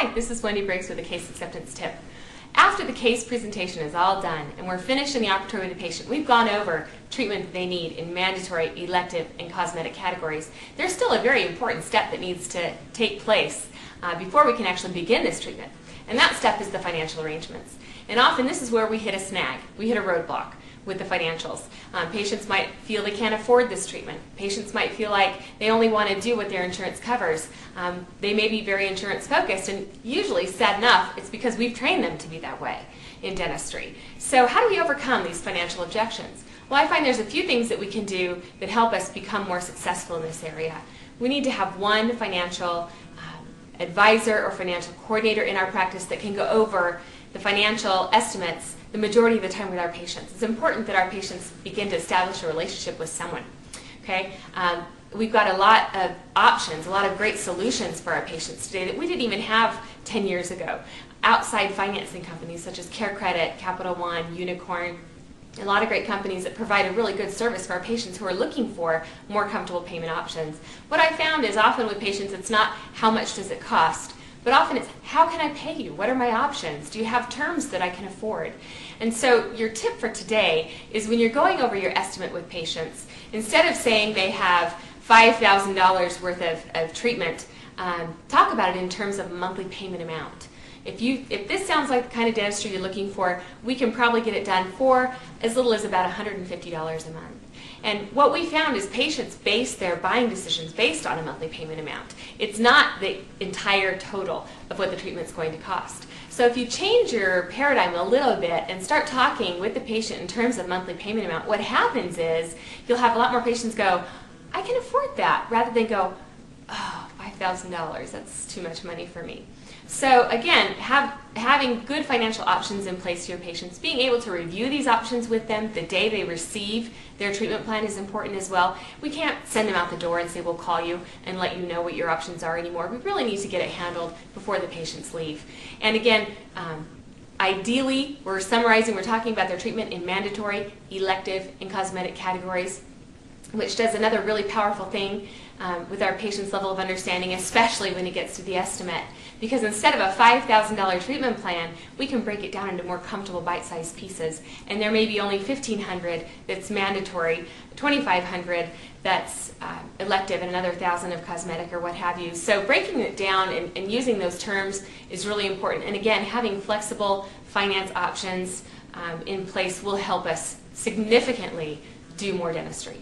Hi, this is Wendy Briggs with a case acceptance tip. After the case presentation is all done and we're finished in the operatory with the patient, we've gone over treatment that they need in mandatory, elective, and cosmetic categories. There's still a very important step that needs to take place before we can actually begin this treatment. And that step is the financial arrangements. And often this is where we hit a snag, we hit a roadblock with the financials. Patients might feel they can't afford this treatment. Patients might feel like they only want to do what their insurance covers. They may be very insurance focused, and usually, sad enough, it's because we've trained them to be that way in dentistry. So how do we overcome these financial objections? Well, I find there's a few things that we can do that help us become more successful in this area. We need to have one financial advisor or financial coordinator in our practice that can go over the financial estimates the majority of the time with our patients. It's important that our patients begin to establish a relationship with someone. Okay? We've got a lot of options, a lot of great solutions for our patients today that we didn't even have 10 years ago. Outside financing companies such as Care Credit, Capital One, Unicorn, a lot of great companies that provide a really good service for our patients who are looking for more comfortable payment options. What I found is often with patients it's not how much does it cost, but often it's how can I pay you? What are my options? Do you have terms that I can afford? And so your tip for today is when you're going over your estimate with patients, instead of saying they have $5,000 worth of treatment, talk about it in terms of a monthly payment amount. If this sounds like the kind of dentistry you're looking for, we can probably get it done for as little as about $150 a month. And what we found is patients base their buying decisions based on a monthly payment amount. It's not the entire total of what the treatment's going to cost. So if you change your paradigm a little bit and start talking with the patient in terms of monthly payment amount, what happens is you'll have a lot more patients go, I can afford that, rather than go, oh, $5,000, that's too much money for me. So again, having good financial options in place for your patients, being able to review these options with them the day they receive their treatment plan is important as well. We can't send them out the door and say we'll call you and let you know what your options are anymore. We really need to get it handled before the patients leave. And again, ideally, we're talking about their treatment in mandatory, elective, and cosmetic categories, which does another really powerful thing with our patient's level of understanding, especially when it gets to the estimate. Because instead of a $5,000 treatment plan, we can break it down into more comfortable bite-sized pieces. And there may be only $1,500 that's mandatory, $2,500 that's elective, and another $1,000 of cosmetic or what have you. So breaking it down and using those terms is really important. And again, having flexible finance options in place will help us significantly do more dentistry.